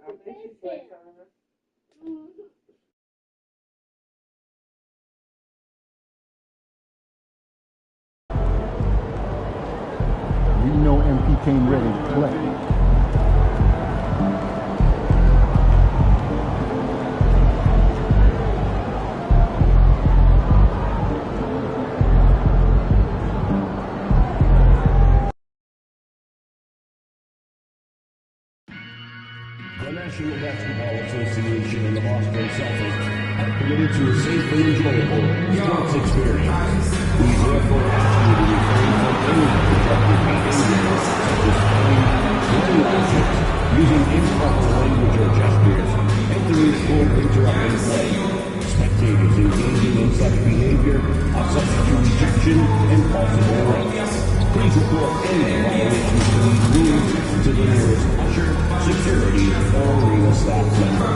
We know MP came ready to play. The National Basketball Association and the Boston Celtics are committed to a safe and enjoyable sports experience. We therefore ask you to refrain from any disruptive behavior, such as swearing, throwing objects, using improper language or gestures, entering or interrupting play. Spectators engaging in such behavior are subject to rejection and possible arrest. Please report any violations to these rules to the nearest usher, security, or arena staff member.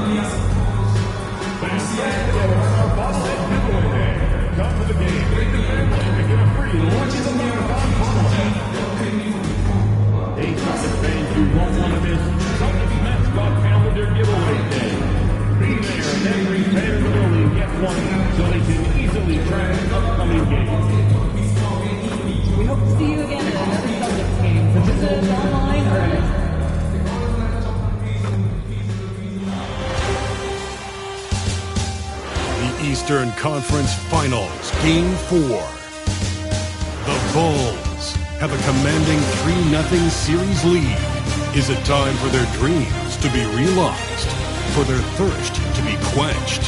Come to the game. And get a free Lunches of Marathon bottlehead. Hey, Celtics fans, you won't want to miss Celtics mascot calendar giveaway day. Be there, and every fan in the building gets one so they can easily track upcoming games. We hope to see you again at another Celtics game. So visit us online or at The Eastern Conference Finals, Game 4. The Bulls have a commanding 3-0 series lead. Is it time for their dreams to be realized? For their thirst to be quenched?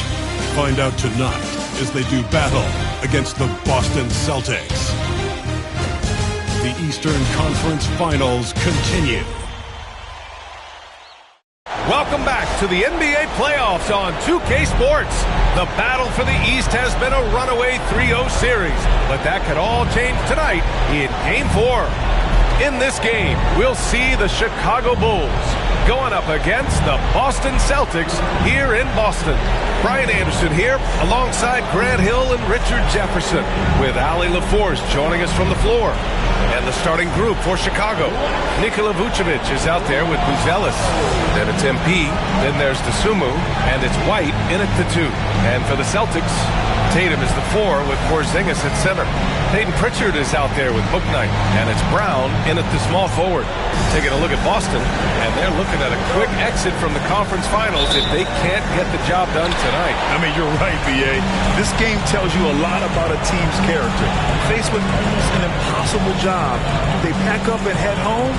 Find out tonight as they do battle against the Boston Celtics. The Eastern Conference Finals continue. Welcome back to the NBA playoffs on 2K Sports. The battle for the East has been a runaway 3-0 series, but that could all change tonight in Game 4. In this game, we'll see the Chicago Bulls going up against the Boston Celtics here in Boston. Brian Anderson here alongside Grant Hill and Richard Jefferson, with Ali LaForce joining us from the floor. And the starting group for Chicago. Nikola Vucevic is out there with Buzelis. Then it's MP, then there's Dosunmu, and it's White in at the 2. And for the Celtics, Tatum is the 4 with Porzingis at center. Peyton Pritchard is out there with Bouknight, and it's Brown in at the small forward. Taking a look at Boston, and they're looking at a quick exit from the conference finals if they can't get the job done tonight. I mean, you're right, B.A. This game tells you a lot about a team's character. Faced with almost an impossible job, they pack up and head home.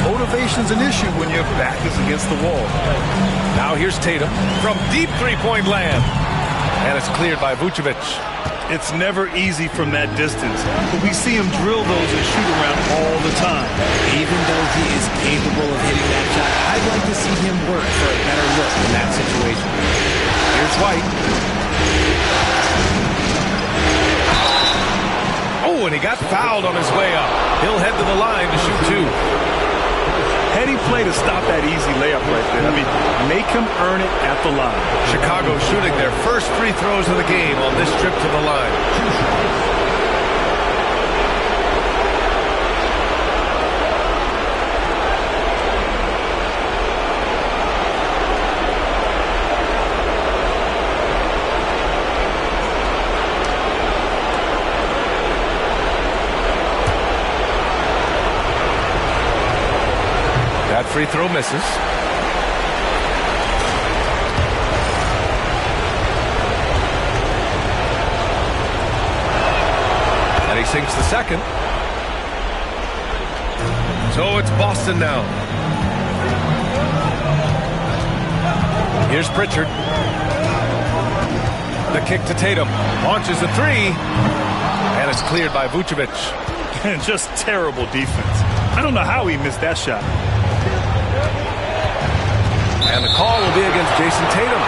Motivation's an issue when your back is against the wall. Now here's Tatum from deep three-point land. And it's cleared by Vucevic. It's never easy from that distance, but we see him drill those and shoot around all the time. Even though he is capable of hitting that shot, I'd like to see him work for a better look in that situation. Here's White. Oh, and he got fouled on his way up. He'll head to the line to shoot 2. Heady play to stop that easy layup right there. I mean, make him earn it at the line. Chicago shooting their first free throws of the game on this trip to the line. That free throw misses. And he sinks the second. So it's Boston now. Here's Pritchard. The kick to Tatum. Launches a 3. And it's cleared by Vucevic. And just terrible defense. I don't know how he missed that shot. And the call will be against Jason Tatum.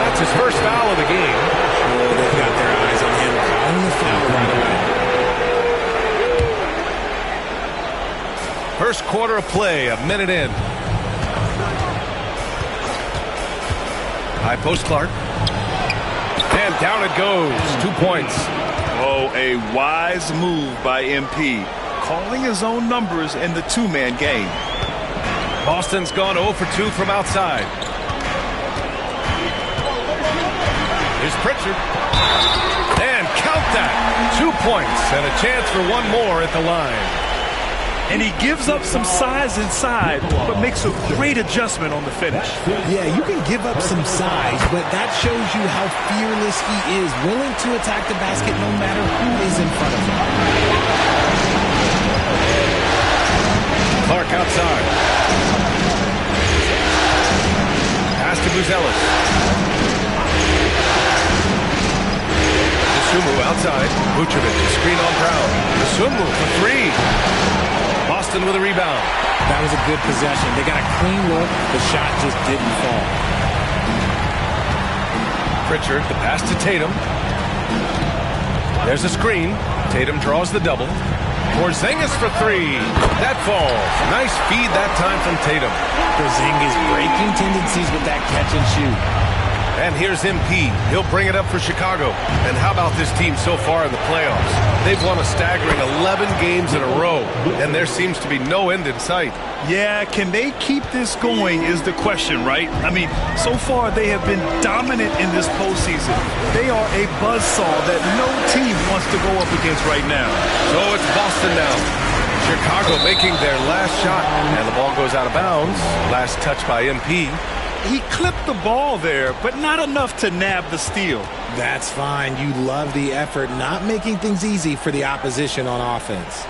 That's his first foul of the game. Oh, they've got their eyes on him. On the foul right away. First quarter of play, a minute in. High post Clark. And down it goes. 2 points. Oh, a wise move by MP. Calling his own numbers in the two-man game. Boston's gone 0 for 2 from outside. Here's Pritchard. And count that. 2 points and a chance for one more at the line. And he gives up some size inside, but makes a great adjustment on the finish. Yeah, you can give up some size, but that shows you how fearless he is, willing to attack the basket no matter who is in front of him. Clark outside. Pass to Buzelis. Dosunmu outside. Vucevic, screen on Brown. Dosunmu for three. Boston with a rebound. That was a good possession. They got a clean look. The shot just didn't fall. Pritchard, the pass to Tatum. There's a screen. Tatum draws the double. Porzingis for three. That falls. Nice feed that time from Tatum. Porzingis breaking tendencies with that catch and shoot. And here's MP. He'll bring it up for Chicago. And how about this team so far in the playoffs? They've won a staggering 11 games in a row, and there seems to be no end in sight. Yeah, can they keep this going is the question, right? I mean, so far they have been dominant in this postseason. They are a buzzsaw that no team wants to go up against right now. So it's Boston now. Chicago making their last shot, and the ball goes out of bounds. Last touch by MP. He clipped the ball there, but not enough to nab the steal. That's fine. You love the effort, not making things easy for the opposition on offense.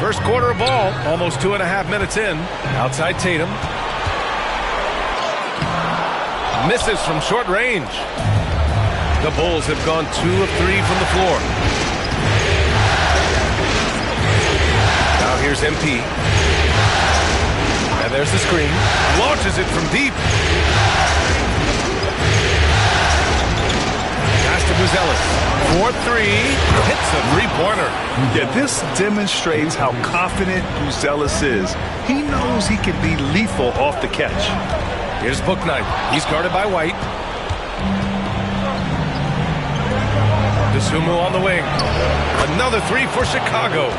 First quarter of ball, almost 2.5 minutes in. Outside Tatum. Misses from short range. The Bulls have gone 2 of 3 from the floor. Now here's MP. And there's the screen. Launches it from deep. Pass to Buzelis. 4-3. Hits a three-pointer. Yeah, this demonstrates how confident Buzelis is. He knows he can be lethal off the catch. Here's Bouknight. He's guarded by White. Dosunmu on the wing. Another three for Chicago.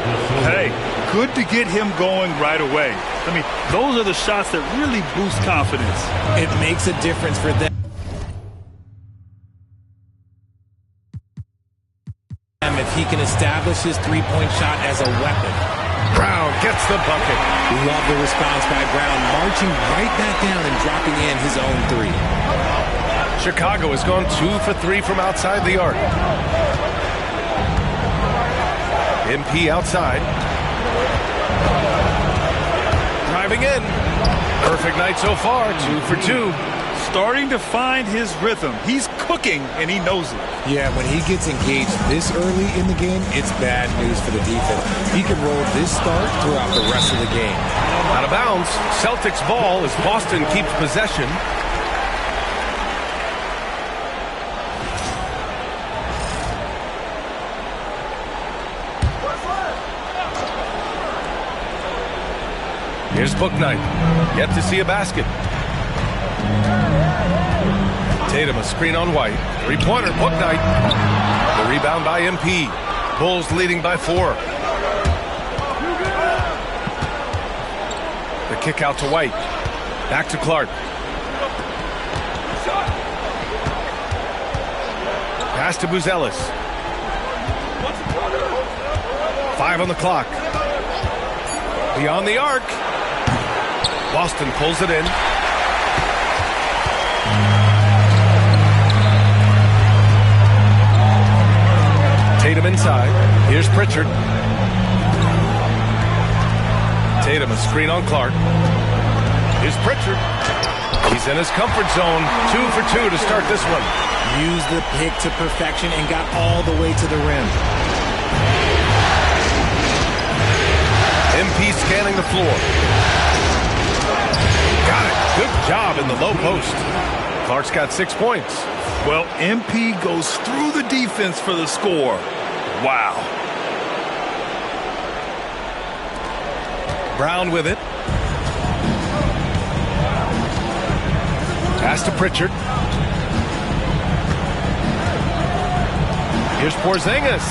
Hey, good to get him going right away. I mean, those are the shots that really boost confidence. It makes a difference for them. If he can establish his three-point shot as a weapon. Brown gets the bucket. Love the response by Brown, marching right back down and dropping in his own three. Chicago has gone 2 for 3 from outside the arc. MP outside. Driving in. Perfect night so far, 2 for 2. Starting to find his rhythm. He's cooking, and he knows it. Yeah, when he gets engaged this early in the game, it's bad news for the defense. He can roll this start throughout the rest of the game. Out of bounds. Celtics ball as Boston keeps possession. Here's Bouknight. Yet to see a basket. Tatum, a screen on White. Three-pointer, Bouknight. The rebound by MP. Bulls leading by 4. The kick out to White. Back to Clark. Pass to Buzelis. 5 on the clock. Beyond the arc. Boston pulls it in. Tatum inside. Here's Pritchard. Tatum, a screen on Clark. Here's Pritchard. He's in his comfort zone. 2 for 2 to start this one. Used the pick to perfection and got all the way to the rim. MP scanning the floor. Got it. Good job in the low post. Clark's got 6 points. Well, MP goes through the defense for the score. Wow. Brown with it. Pass to Pritchard. Here's Porzingis.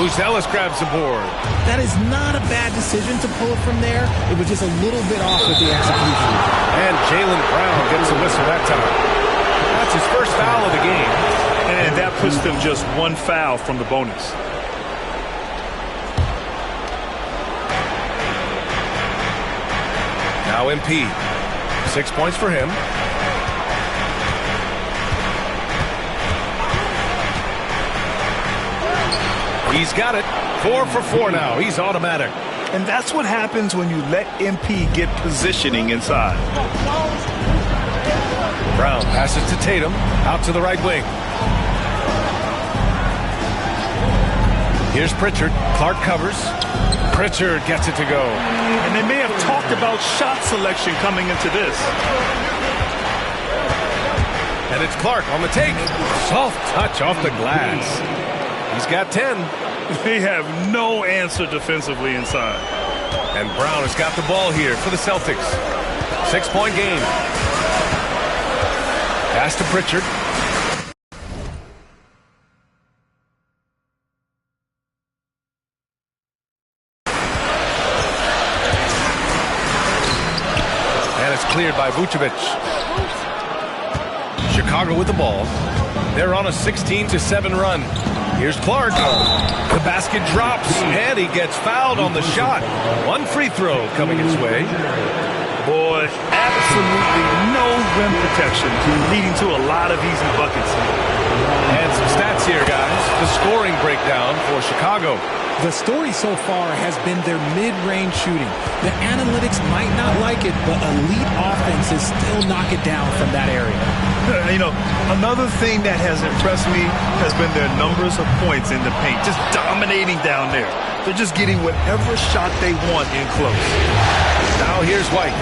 Buzelis grabs the board. That is not a bad decision to pull it from there. It was just a little bit off with the execution. And Jaylen Brown gets a whistle that time. That's his first foul of the game. And that puts them just one foul from the bonus. Now MP. 6 points for him. He's got it. 4 for 4 now. He's automatic. And that's what happens when you let MP get positioning inside. Brown passes to Tatum. Out to the right wing. Here's Pritchard. Clark covers. Pritchard gets it to go. And they may have talked about shot selection coming into this. And it's Clark on the take. Soft touch off the glass. He's got 10. They have no answer defensively inside. And Brown has got the ball here for the Celtics. 6-point game. Pass to Pritchard. And it's cleared by Vucevic. Chicago with the ball. They're on a 16-7 run. Here's Clark. The basket drops, and he gets fouled on the shot. One free throw coming his way. Boy, absolutely no rim protection, leading to a lot of easy buckets. And some stats here, guys. The scoring breakdown for Chicago. The story so far has been their mid-range shooting. The analytics might not like it, but elite offenses still knock it down from that area. You know, another thing that has impressed me has been their numbers of points in the paint, just dominating down there. They're just getting whatever shot they want in close. Now here's White.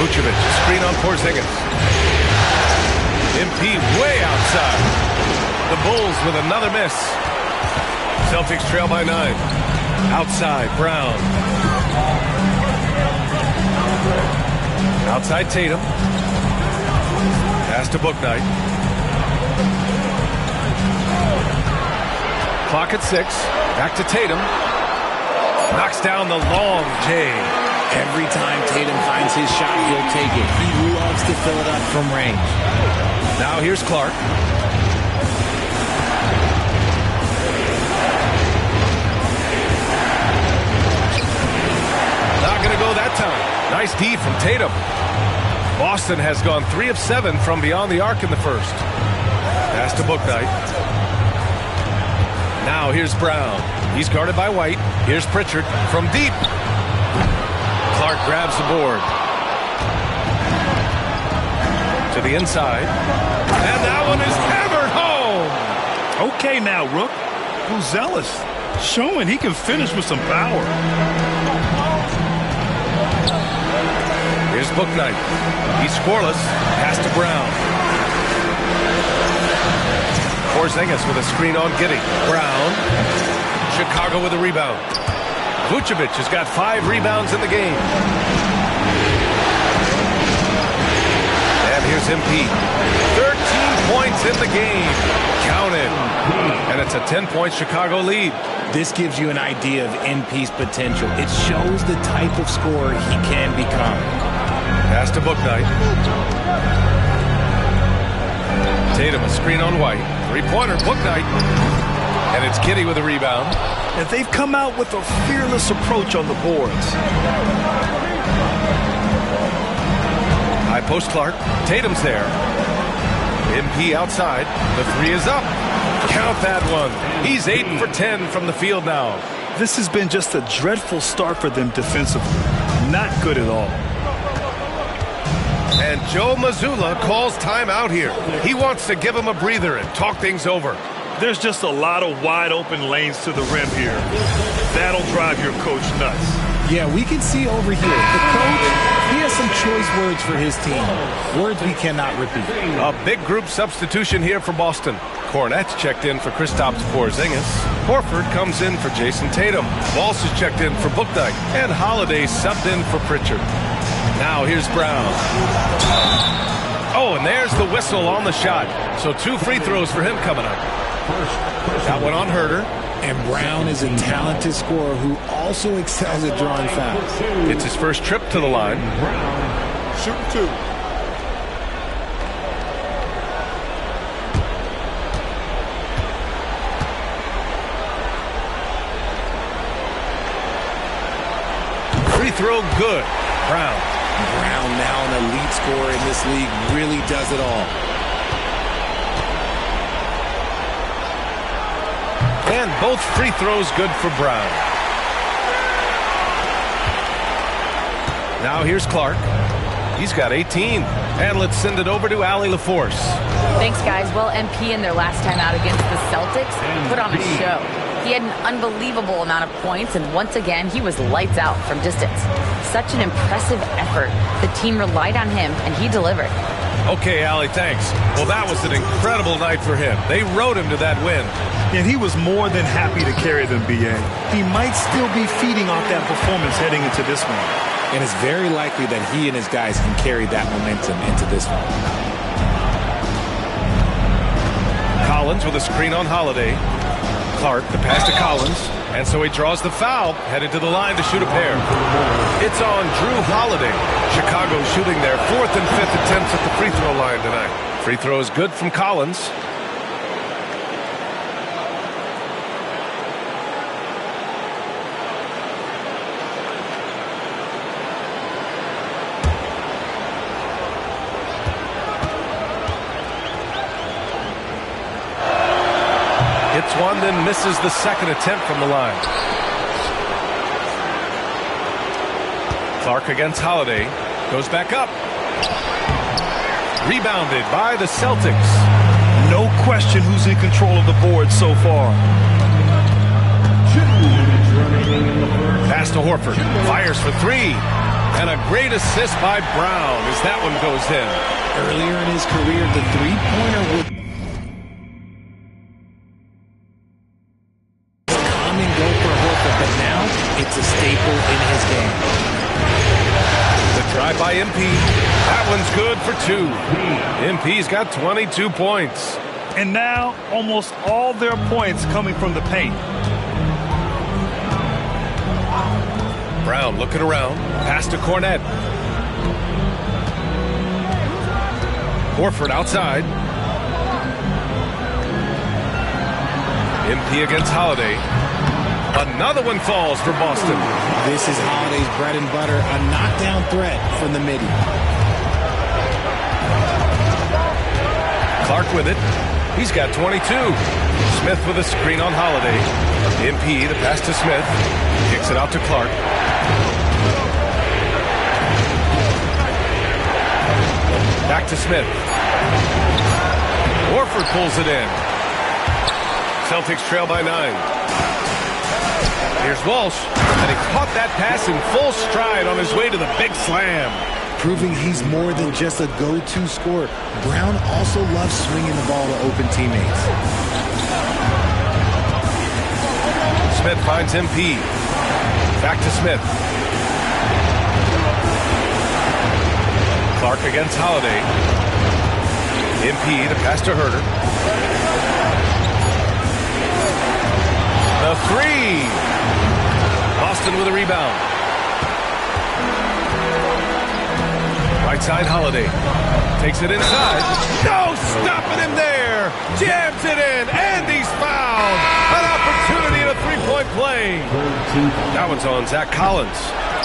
Vucevic, screen on Porzingis. MP way outside. The Bulls with another miss. Celtics trail by 9. Outside, Brown. Outside, Tatum. Pass to Bouknight. Clock at 6. Back to Tatum. Knocks down the long J. Every time Tatum finds his shot, he'll take it. He loves to fill it up from range. Now here's Clark. Not going to go that time. Nice D from Tatum. Boston has gone 3 of 7 from beyond the arc in the first. Pass to Bouknight. Now here's Brown. He's guarded by White. Here's Pritchard from deep. Clark grabs the board. To the inside. And that one is hammered home. Okay now, Rook. Buzelis showing he can finish with some power. Here's Bouknight. He's scoreless. Pass to Brown. Porzingis with a screen on Giddey. Brown. Chicago with a rebound. Vucevic has got 5 rebounds in the game. And here's MP. 13 points in the game. Counted. And it's a 10-point Chicago lead. This gives you an idea of NP's potential. It shows the type of scorer he can become. Pass to Bouknight. Tatum, a screen on White. 3-pointer, Bouknight. And it's Giddey with a rebound. And they've come out with a fearless approach on the boards. High post Clark. Tatum's there. MP outside. The 3 is up. Count that one. He's 8 for 10 from the field now. This has been just a dreadful start for them defensively. Not good at all. And Joe Mazzulla calls timeout here. He wants to give him a breather and talk things over. There's just a lot of wide open lanes to the rim here. That'll drive your coach nuts. Yeah, we can see over here. The coach, he has some choice words for his team. Words we cannot repeat. A big group substitution here for Boston. Kornet's checked in for Kristaps Porzingis. Horford comes in for Jason Tatum. Walsh is checked in for Bouknight. And Holiday subbed in for Pritchard. Now here's Brown. Oh, and there's the whistle on the shot. So 2 free throws for him coming up. That one on Herter. And Brown is a talented scorer who also excels at drawing fouls. It's his first trip to the line. Shooting 2. Free throw good. Brown. Brown, now an elite scorer in this league, really does it all. And both free throws good for Brown. Now here's Clark. He's got 18. And let's send it over to Allie LaForce. Thanks, guys. Well, MP in their last time out against the Celtics put on a show. He had an unbelievable amount of points, and once again, he was lights out from distance. Such an impressive effort. The team relied on him, and he delivered. Okay, Allie, thanks. Well, that was an incredible night for him. They rode him to that win. And he was more than happy to carry them, B.A. He might still be feeding off that performance heading into this one. And it's very likely that he and his guys can carry that momentum into this one. Collins with a screen on Holiday. Clark, the pass to Collins. And so he draws the foul, headed to the line to shoot a pair. It's on Drew Holiday. Chicago shooting their 4th and 5th attempts at the free throw line tonight. Free throw is good from Collins. Hits one, then misses the second attempt from the line. Clark against Holiday. Goes back up. Rebounded by the Celtics. No question who's in control of the board so far. Pass to Horford. Fires for 3. And a great assist by Brown as that one goes in. Earlier in his career, the three-pointer would come and go for Horford, but now it's a staple in his game. The drive by MP. That one's good for 2. MP's got 22 points. And now almost all their points coming from the paint. Brown looking around. Pass to Cornette. Horford outside. MP against Holiday. Another one falls for Boston. This is Holiday's bread and butter, a knockdown threat from the midi. Clark with it. He's got 22. Smith with a screen on Holiday. MP, the pass to Smith. Kicks it out to Clark. Back to Smith. Horford pulls it in. Celtics trail by 9. Here's Walsh, and he caught that pass in full stride on his way to the big slam. Proving he's more than just a go-to scorer. Brown also loves swinging the ball to open teammates. Smith finds MP. Back to Smith. Clark against Holiday. MP, the pass to Herter. The 3. Boston with a rebound. Right side, Holiday. Takes it inside. No, stopping him there. Jams it in, and he's fouled. An opportunity in a three-point play. That one's on Zach Collins.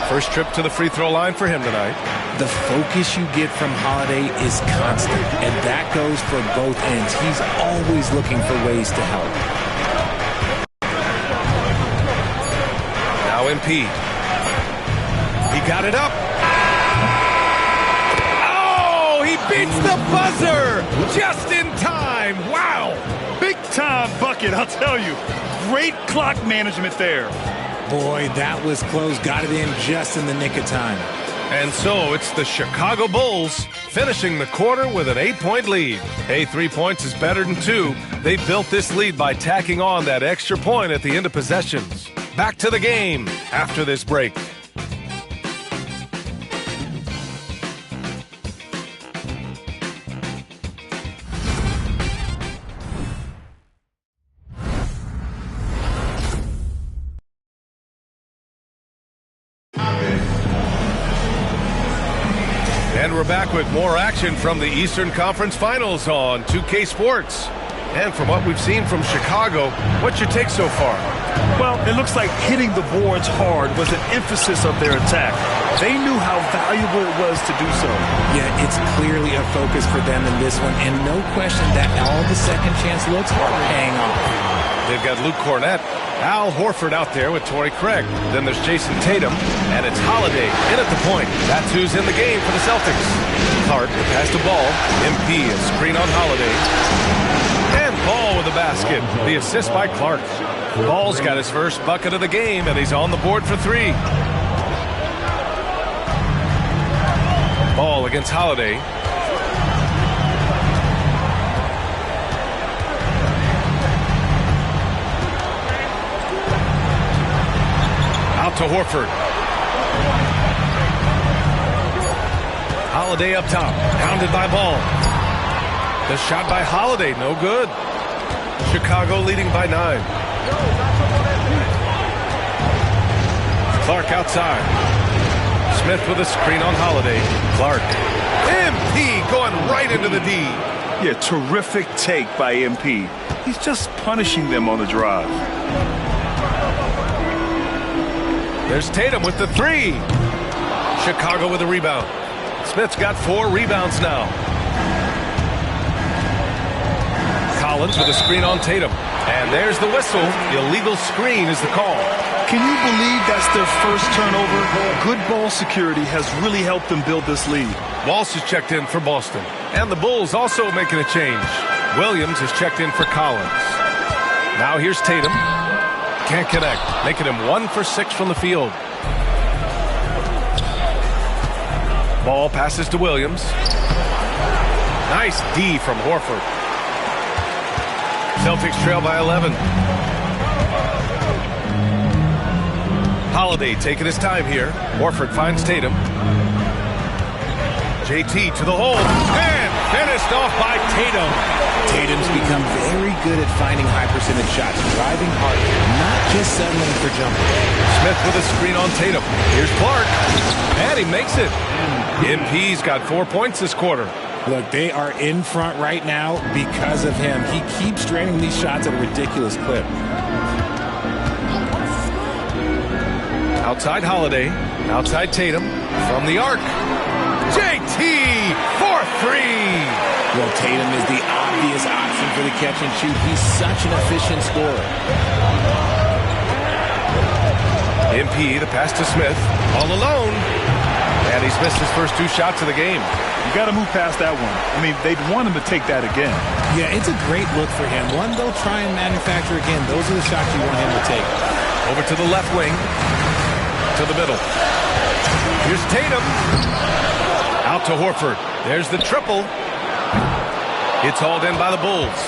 First trip to the free throw line for him tonight. The focus you get from Holiday is constant, and that goes for both ends. He's always looking for ways to help. Now MP. He got it up. Oh, he beats the buzzer just in time. Wow. Big time bucket, I'll tell you. Great clock management there. Boy, that was close. Got it in just in the nick of time. And so it's the Chicago Bulls finishing the quarter with an 8-point lead. Hey, 3 points is better than 2. They built this lead by tacking on that extra point at the end of possessions. Back to the game after this break. And we're back with more action from the Eastern Conference Finals on 2K Sports. And from what we've seen from Chicago, what's your take so far? Well, it looks like hitting the boards hard was an emphasis of their attack. They knew how valuable it was to do so. Yeah, it's clearly a focus for them in this one, and no question that all the second chance looks are paying off. They've got Luke Cornett, Al Horford out there with Torrey Craig. Then there's Jason Tatum, and it's Holiday in at the point. That's who's in the game for the Celtics. Clark pass the ball. MP a screen on Holiday. And Ball with the basket. The assist by Clark. Ball's got his first bucket of the game, and he's on the board for 3. Ball against Holiday. Out to Horford. Holiday up top. Pounded by Ball. The shot by Holiday, no good. Chicago leading by 9. Clark outside. Smith with a screen on Holiday. Clark. MP going right into the D. Yeah, terrific take by MP. He's just punishing them on the drive. There's Tatum with the 3. Chicago with a rebound. Smith's got 4 rebounds now. Collins with a screen on Tatum. And there's the whistle. Illegal screen is the call. Can you believe that's their first turnover? Good ball security has really helped them build this lead. Walsh is checked in for Boston. And the Bulls also making a change. Williams is checked in for Collins. Now here's Tatum. Can't connect, making him 1 for 6 from the field. Ball passes to Williams. Nice D from Horford. Celtics trail by 11. Holiday taking his time here. Horford finds Tatum. JT to the hole. And finished off by Tatum. Tatum's become very good at finding high-percentage shots, driving hard, not just settling for jumpers. Smith with a screen on Tatum. Here's Clark. And he makes it. MP's got 4 points this quarter. Look, they are in front right now because of him. He keeps draining these shots at a ridiculous clip. Outside Holiday. Outside Tatum. From the arc. JT for 3. Well, Tatum is the obvious option for the catch and shoot. He's such an efficient scorer. MP, the pass to Smith. All alone. And he's missed his first 2 shots of the game. You got to move past that one. I mean, they'd want him to take that again. Yeah, it's a great look for him. One they'll try and manufacture again. Those are the shots you want him to take. Over to the left wing. To the middle. Here's Tatum. Out to Horford. There's the triple. It's hauled in by the Bulls.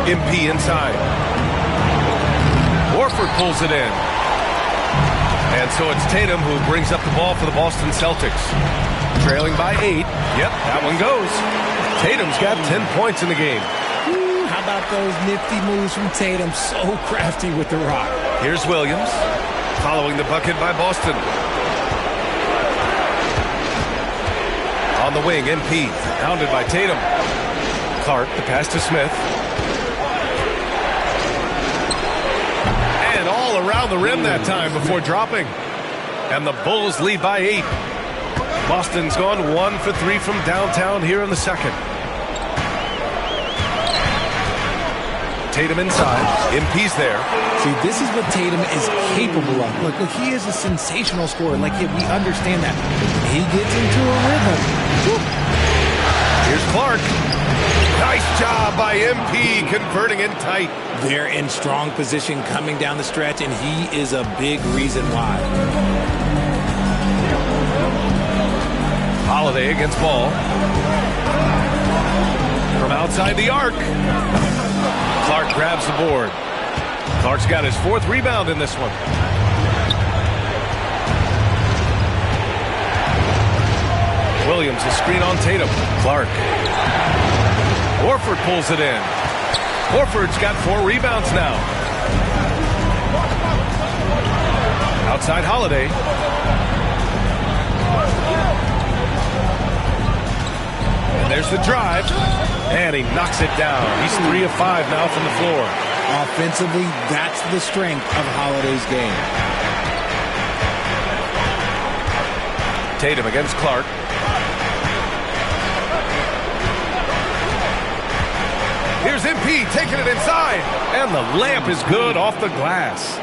MP inside. Horford pulls it in. And so it's Tatum who brings up the ball for the Boston Celtics. Trailing by 8. Yep, that one goes. Tatum's got 10 points in the game. Ooh, how about those nifty moves from Tatum? So crafty with the rock. Here's Williams. Following the bucket by Boston. On the wing, MP. Pounded by Tatum. Clark, the pass to Smith. And all around the rim that time before dropping. And the Bulls lead by 8. Boston's gone 1 for 3 from downtown here in the second. Tatum inside. MP's there. See, this is what Tatum is capable of. Look, he is a sensational scorer. Like, we understand that. He gets into a rhythm. Woo. Here's Clark. Nice job by MP converting in tight. They're in strong position coming down the stretch, and he is a big reason why. Holiday against Ball. From outside the arc. Clark grabs the board. Clark's got his 4th rebound in this one. Williams, a screen on Tatum. Clark. Horford pulls it in. Horford's got 4 rebounds now. Outside Holiday. there's the drive. And he knocks it down. He's 3 of 5 now from the floor. Offensively, that's the strength of Holiday's game. Tatum against Clark. Here's MP taking it inside. And the layup is good off the glass.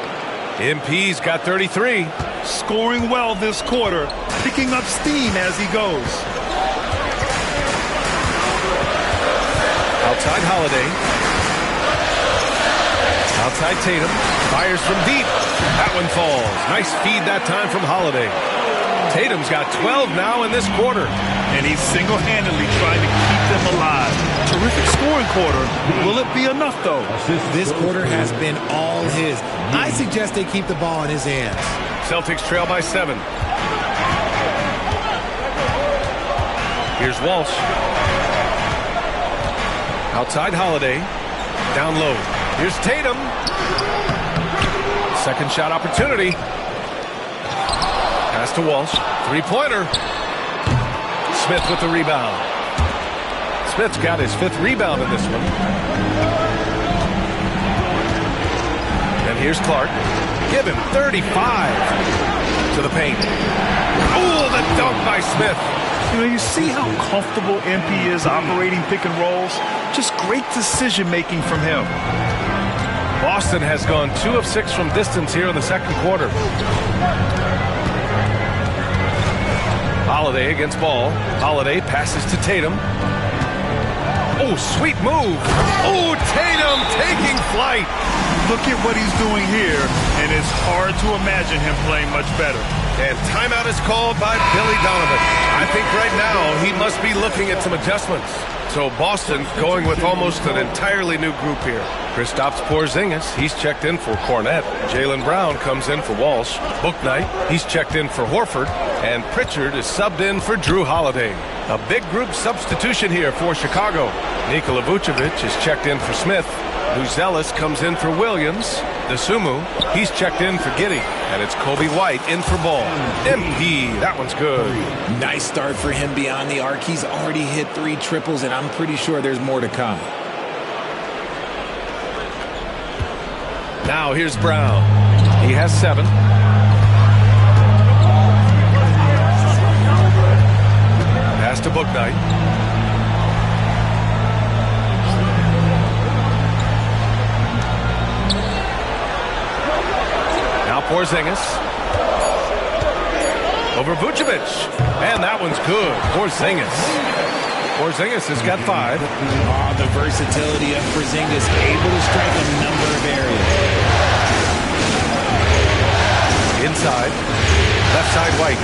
MP's got 33. Scoring well this quarter, picking up steam as he goes. Outside Holiday. Outside Tatum. Fires from deep. That one falls. Nice feed that time from Holiday. Tatum's got 12 now in this quarter. And he's single-handedly trying to keep them alive. Terrific scoring quarter. Will it be enough, though? This quarter has been all his. I suggest they keep the ball in his hands. Celtics trail by 7. Here's Walsh. Outside Holiday. Down low. Here's Tatum. Second shot opportunity. Pass to Walsh. Three-pointer. Smith with the rebound. Smith's got his 5th rebound in this one. And here's Clark. Give him 35 to the paint. Oh, the dunk by Smith. You know, you see how comfortable MP is operating pick and rolls. Just great decision-making from him. Boston has gone 2 of 6 from distance here in the second quarter. Holiday against Ball. Holiday passes to Tatum. Oh, sweet move. Oh, Tatum taking flight. Look at what he's doing here, and it's hard to imagine him playing much better. And timeout is called by Billy Donovan. I think right now he must be looking at some adjustments. So Boston going with almost an entirely new group here. Kristaps Porzingis, he's checked in for Cornette. Jaylen Brown comes in for Walsh. Bouknight, he's checked in for Horford. And Pritchard is subbed in for Drew Holiday. A big group substitution here for Chicago. Nikola Vucevic is checked in for Smith. Luzelis comes in for Williams. Dosunmu, he's checked in for Giddey. And it's Kobe White in for Ball. MP, that one's good. Nice start for him beyond the arc. He's already hit 3 triples, and I'm pretty sure there's more to come. Now here's Brown. He has 7. Pass to Bouknight. Now Porzingis. Over Vucevic. And that one's good. Porzingis. Porzingis has got 5. Oh, the versatility of Porzingis, able to strike a number of areas. Inside. Left side White.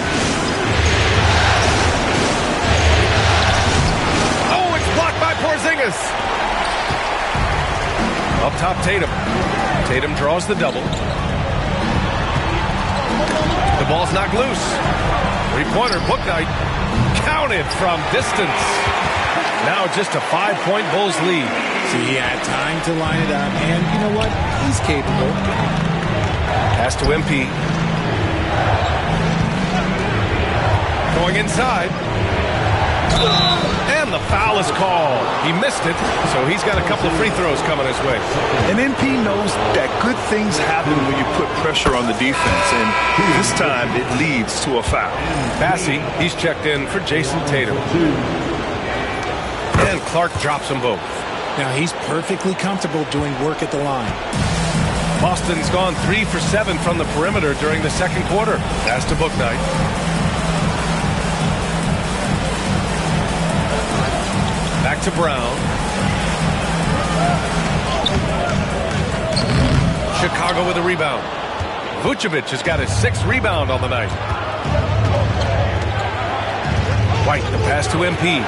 Oh, it's blocked by Porzingis. Up top Tatum. Tatum draws the double. The ball's knocked loose. Three-pointer, Bouknight. Counted from distance. Now just a 5-point Bulls lead. See, he had time to line it up, and you know what? He's capable. Pass to MP. Going inside. And the foul is called. He missed it, so he's got a couple of free throws coming his way. And MP knows that good things happen when you put pressure on the defense, and this time it leads to a foul. Passy, he's checked in for Jason Tatum. And Clark drops them both. Now he's perfectly comfortable doing work at the line. Boston's gone 3 for 7 from the perimeter during the second quarter. Pass to Bouknight. Back to Brown. Chicago with a rebound. Vucevic has got his 6th rebound on the night. White, the pass to MP.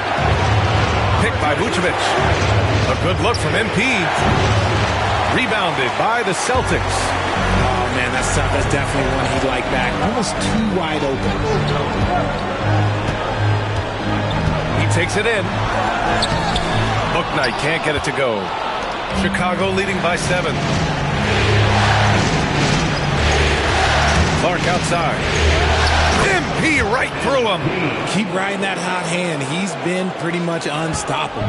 Picked by Vucevic. A good look from MP. Rebounded by the Celtics. Oh, man, that's definitely one he'd like back. Almost too wide open. He takes it in. Bouknight can't get it to go. Chicago leading by 7. Clark outside. MP right through him. Keep riding that hot hand. He's been pretty much unstoppable.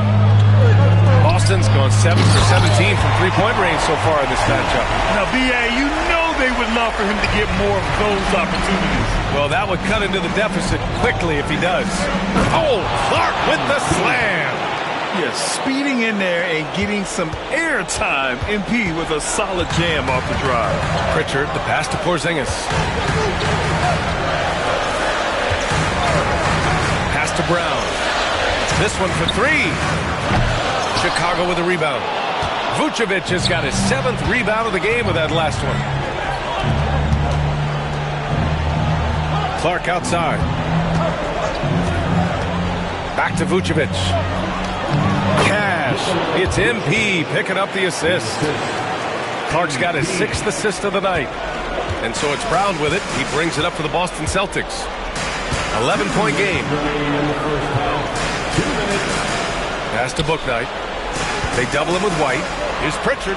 Boston's gone 7 for 17 from three-point range so far in this matchup. Now, B.A., you know they would love for him to get more of those opportunities. Well, that would cut into the deficit quickly if he does. Oh, Clark with the slam. Yes, speeding in there and getting some air time. MP with a solid jam off the drive. Pritchard, the pass to Porzingis. Pass to Brown. This one for three. Chicago with a rebound. Vucevic has got his 7th rebound of the game with that last one. Clark outside. Back to Vucevic. Cash. It's MP picking up the assist. Clark's got his 6th assist of the night. And so it's Brown with it. He brings it up for the Boston Celtics. 11-point game. Pass to Bouknight. They double him with White. Here's Pritchard.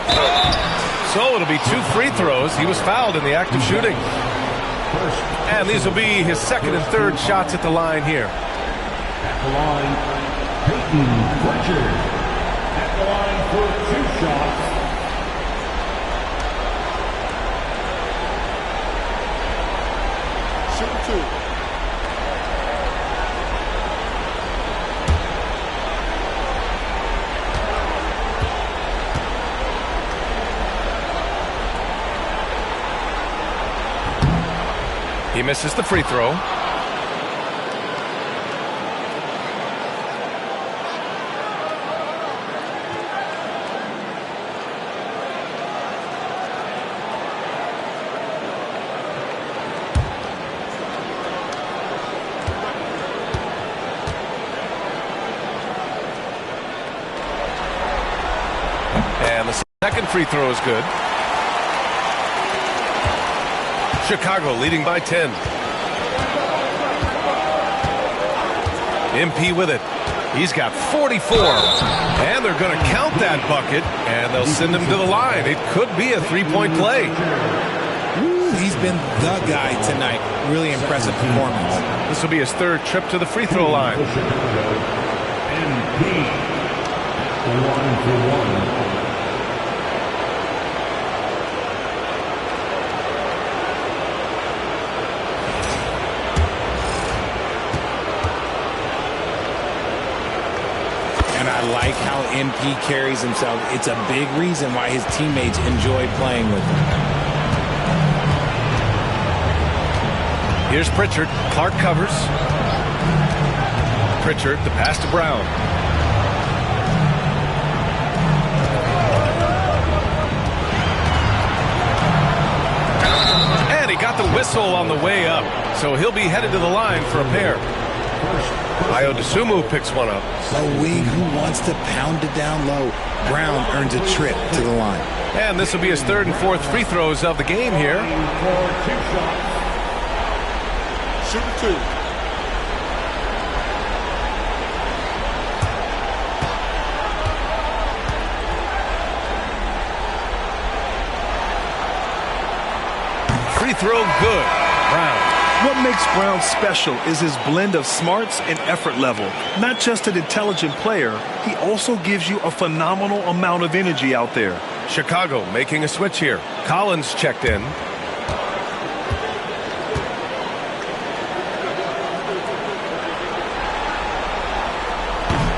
So it'll be 2 free throws. He was fouled in the act of shooting. And these will be his 2nd and 3rd shots at the line here. At the line, Peyton Pritchard. At the line for 2 shots. Shoot 2. He misses the free throw. And the 2nd free throw is good. Chicago leading by 10. MP with it. He's got 44. And they're going to count that bucket, and they'll send him to the line. It could be a 3-point play. He's been the guy tonight. Really impressive performance. This will be his 3rd trip to the free throw line. MP. 1 for 1. And I like how MP carries himself. It's a big reason why his teammates enjoy playing with him. Here's Pritchard. Clark covers. Pritchard, the pass to Brown. And he got the whistle on the way up. So he'll be headed to the line for a pair. Ayo Dosunmu picks one up. A wing who wants to pound it down low. Brown earns a trip to the line. And this will be his 3rd and 4th free throws of the game here. Shoot 2. Free throw good. Brown. What makes Brown special is his blend of smarts and effort level. Not just an intelligent player, he also gives you a phenomenal amount of energy out there. Chicago making a switch here. Collins checked in.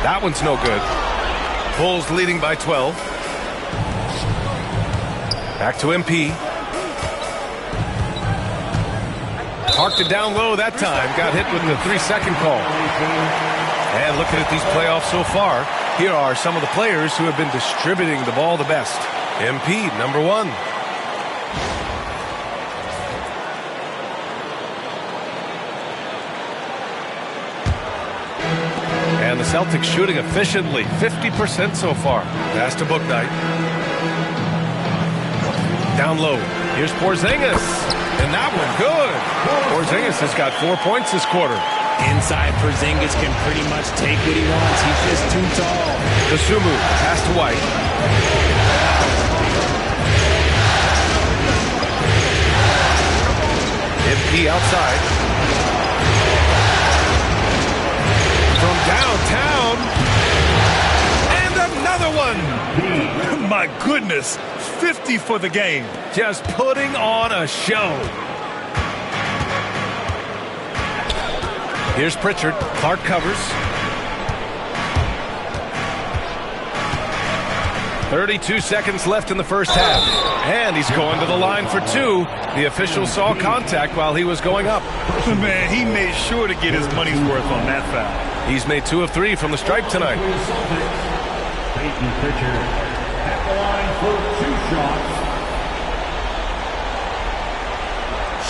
That one's no good. Bulls leading by 12. Back to MP. Parked it down low that time. Got hit with the 3-second call. And looking at these playoffs so far, here are some of the players who have been distributing the ball the best. MP, number 1. And the Celtics shooting efficiently, 50% so far. Pass to Bouknight. Down low. Here's Porzingis. And that one good. Porzingis has got 4 points this quarter. Inside, Porzingis can pretty much take what he wants. He's just too tall. Dosunmu, pass to White. MP outside. Downtown. And another one. My goodness, 50 for the game. Just putting on a show. Here's Pritchard. Clark covers. 32 seconds left in the first half. And he's going to the line for two. The official saw contact while he was going up. Man, he made sure to get his money's worth on that foul. He's made 2 of 3 from the stripe tonight. Peyton Pritchard at the line for 2 shots.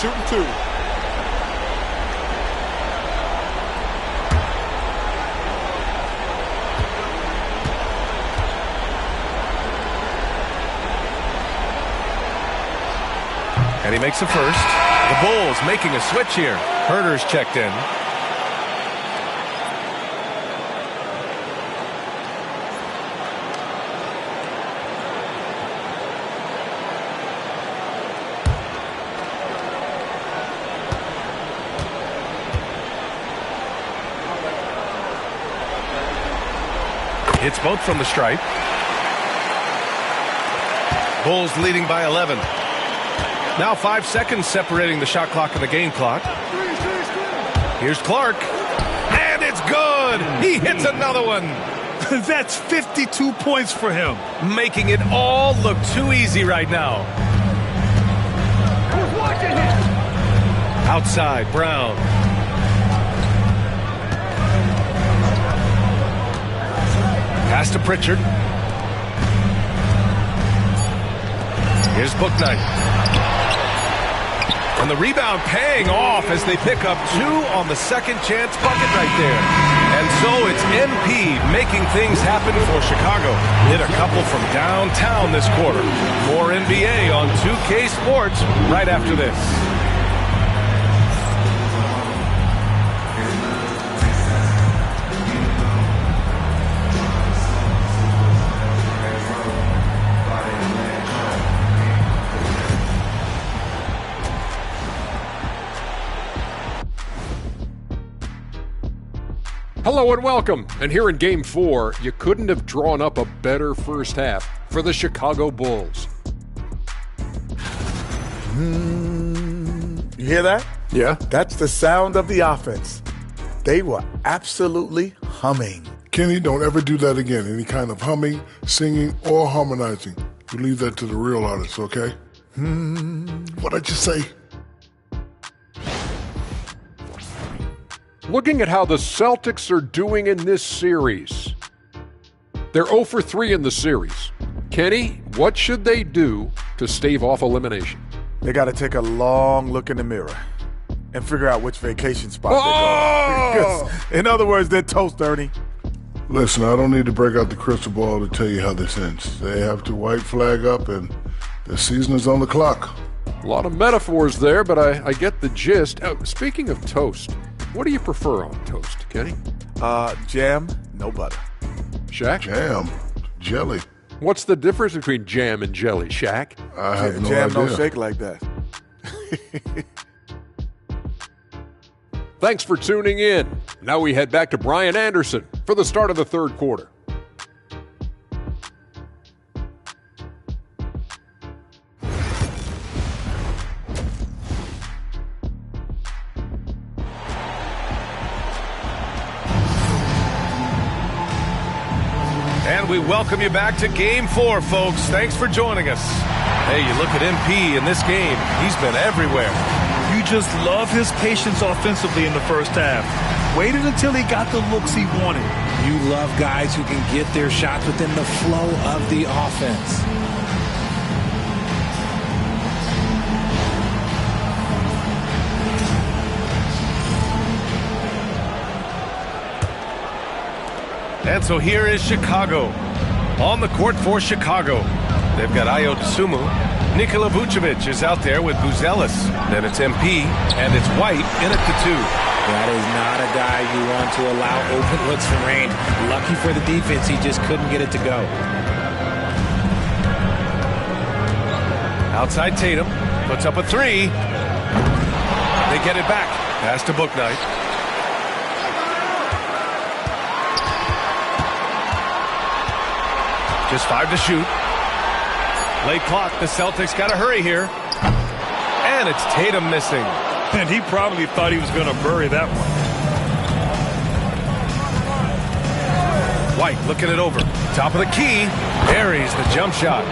Shooting 2. And he makes the first. The Bulls making a switch here. Herter's checked in. It's both from the stripe. Bulls leading by 11. Now 5 seconds separating the shot clock and the game clock. Here's Clark. And it's good. He hits another one. That's 52 points for him. Making it all look too easy right now. Outside, Brown. Pass to Pritchard. Here's Bouknight. And the rebound paying off as they pick up 2 on the second chance bucket right there. And so it's MP making things happen for Chicago. Hit a couple from downtown this quarter. More NBA on 2K Sports right after this. Hello and welcome. And here in Game 4, you couldn't have drawn up a better first half for the Chicago Bulls. You hear that? Yeah. That's the sound of the offense. They were absolutely humming. Kenny, don't ever do that again. Any kind of humming, singing, or harmonizing. You leave that to the real artists, okay? What'd I just say? Looking at how the Celtics are doing in this series. They're 0 for 3 in the series. Kenny, what should they do to stave off elimination? They got to take a long look in the mirror and figure out which vacation spot they're going. In other words, they're toast, Ernie. Listen, I don't need to break out the crystal ball to tell you how this ends. They have to white flag up, and the season is on the clock. A lot of metaphors there, but I get the gist. Speaking of toast, what do you prefer on toast, Kenny? Jam, no butter. Shaq? Jam, jelly. What's the difference between jam and jelly, Shaq? I have no Jam idea. don't shake like that. Thanks for tuning in. Now we head back to Brian Anderson for the start of the third quarter. And we welcome you back to Game 4, folks. Thanks for joining us. Hey, you look at MP in this game. He's been everywhere. You just love his patience offensively in the first half. Waited until he got the looks he wanted. You love guys who can get their shots within the flow of the offense. And so here is Chicago. On the court for Chicago. They've got Ayo Dosunmu. Nikola Vucevic is out there with Buzelis. Then it's MP, and it's White in at the 2. That is not a guy you want to allow open looks from range. Lucky for the defense, he just couldn't get it to go. Outside Tatum. Puts up a 3. They get it back. Pass to Bouknight. Just 5 to shoot. Late clock. The Celtics got to hurry here. And it's Tatum missing. And he probably thought he was going to bury that one. White looking it over. Top of the key. Buries the jump shot.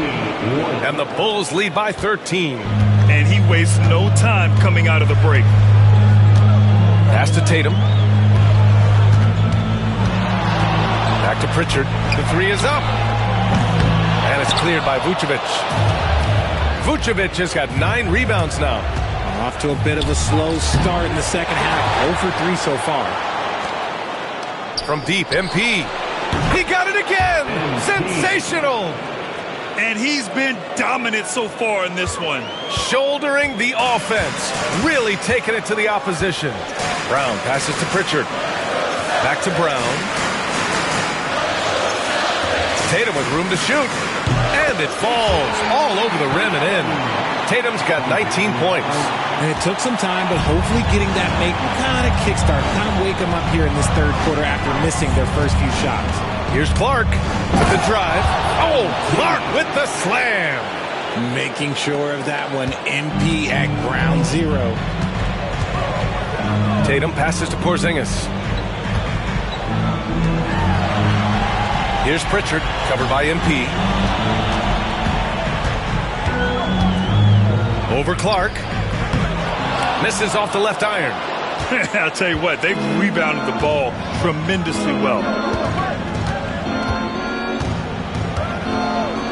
And the Bulls lead by 13. And he wastes no time coming out of the break. Pass to Tatum. Back to Pritchard. The three is up. And it's cleared by Vucevic. Vucevic has got 9 rebounds now. Off to a bit of a slow start in the second half. 0 for 3 so far. From deep, MP. He got it again! Sensational! And he's been dominant so far in this one. Shouldering the offense. Really taking it to the opposition. Brown passes to Pritchard. Back to Brown. Tatum with room to shoot. And it falls all over the rim and in. Tatum's got 19 points. And it took some time, but hopefully getting that make kind of kickstart, kind of wake them up here in this third quarter after missing their first few shots. Here's Clark with the drive. Oh, Clark with the slam. Making sure of that one. MP at ground zero. Tatum passes to Porzingis. Here's Pritchard, covered by MP. Over Clark. Misses off the left iron. I'll tell you what, they've rebounded the ball tremendously well.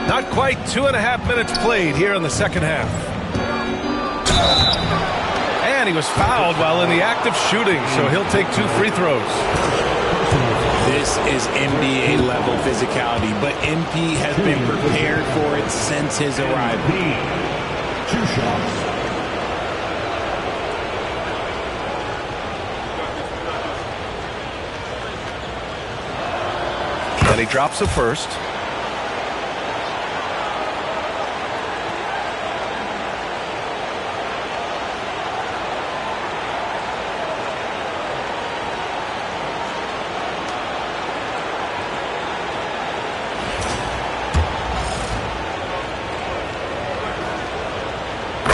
Not quite 2.5 minutes played here in the second half. And he was fouled while in the act of shooting, so he'll take 2 free throws. This is NBA level physicality, but MP has been prepared for it since his arrival. 2 shots. And he drops the first.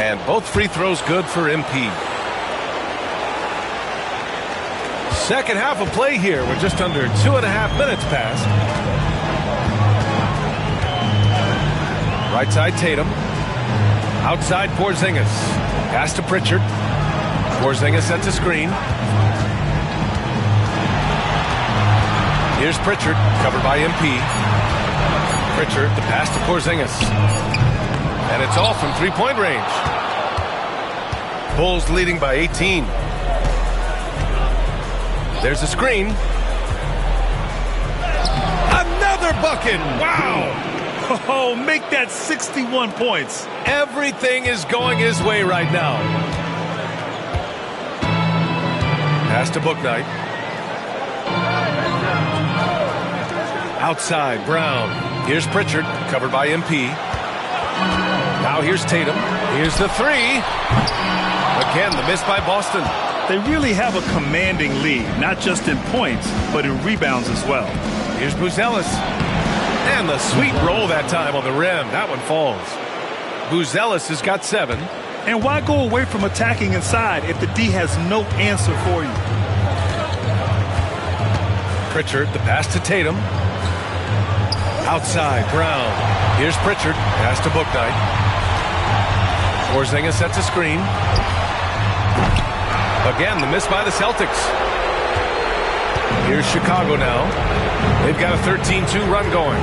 And both free throws good for MP. Second half of play here. We're just under 2.5 minutes past. Right side Tatum. Outside Porzingis. Pass to Pritchard. Porzingis sets a screen. Here's Pritchard, covered by MP. Pritchard, the pass to Porzingis. And it's all from three-point range. Bulls leading by 18. There's a screen. Another bucket. Wow. Oh, make that 61 points. Everything is going his way right now. Pass to Bouknight. Outside, Brown. Here's Pritchard, covered by MP. Now here's Tatum. Here's the three. Again, the miss by Boston. They really have a commanding lead, not just in points, but in rebounds as well. Here's Buzelis. And the sweet roll that time on the rim. That one falls. Buzelis has got 7. And why go away from attacking inside if the D has no answer for you? Pritchard, the pass to Tatum. Outside, Brown. Here's Pritchard. Pass to Bouknight. Porzingis sets a screen. Again, the miss by the Celtics. Here's Chicago now. They've got a 13-2 run going.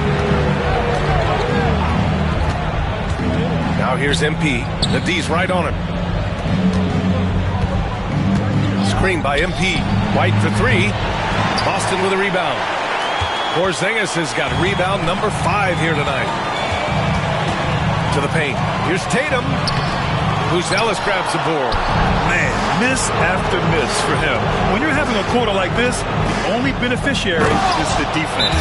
Now here's MP. The D's right on him. Screen by MP. White for 3. Boston with a rebound. Porzingis has got rebound number 5 here tonight. To the paint. Here's Tatum. Buzelis grabs the board. Man, miss after miss for him. When you're having a quarter like this, the only beneficiary is the defense.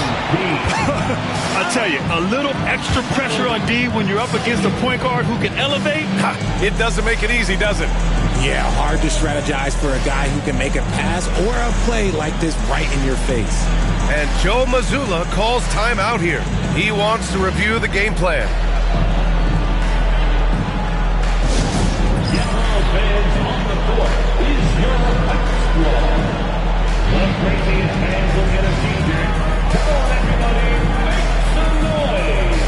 I tell you, a little extra pressure on D when you're up against a point guard who can elevate. It doesn't make it easy, does it? Yeah, hard to strategize for a guy who can make a pass or a play like this right in your face. And Joe Mazzulla calls timeout here. He wants to review the game plan. Fans on the court is your squad. The craziest fans will get a t-shirt. Come on, everybody, make some noise.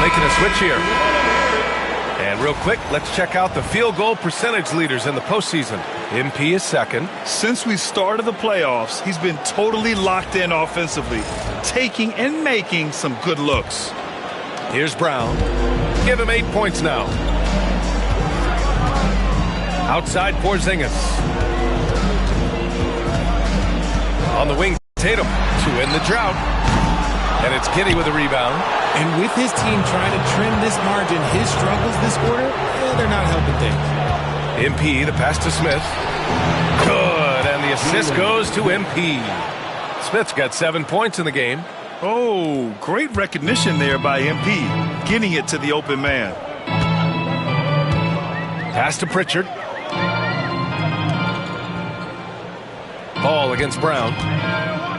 Making a switch here. And real quick, let's check out the field goal percentage leaders in the postseason. MP is second. Since we started the playoffs, he's been totally locked in offensively, taking and making some good looks. Here's Brown. Give him 8 points now. Outside Porzingis. On the wing, Tatum to end the drought. And it's Giddey with a rebound. And with his team trying to trim this margin, his struggles this quarter, they're not helping things. MP, the pass to Smith. Good, and the assist goes to MP. Smith's got 7 points in the game. Oh, great recognition there by MP, getting it to the open man. Pass to Pritchard. Ball against Brown.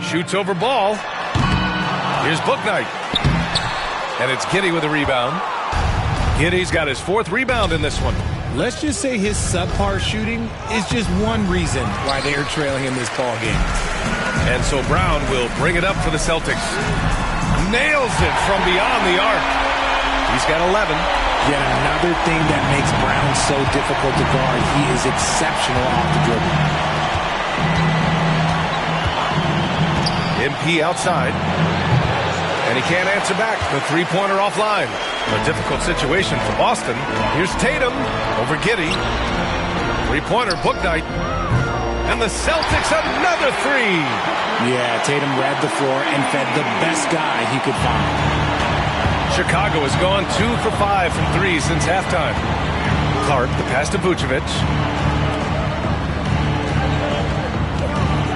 Shoots over Ball. Here's Bouknight. And it's Giddey with a rebound. Giddey's got his 4th rebound in this one. Let's just say his subpar shooting is just one reason why they are trailing in this ball game. And so Brown will bring it up for the Celtics. Nails it from beyond the arc. He's got 11. Yet another thing that makes Brown so difficult to guard. He is exceptional off the dribble. MP outside. And he can't answer back. The three-pointer offline. A difficult situation for Boston. Here's Tatum over Giddey. Three-pointer, Bouknight. And the Celtics another three. Yeah, Tatum read the floor and fed the best guy he could find. Chicago has gone 2 for 5 from 3 since halftime. Clark, the pass to Vucevic.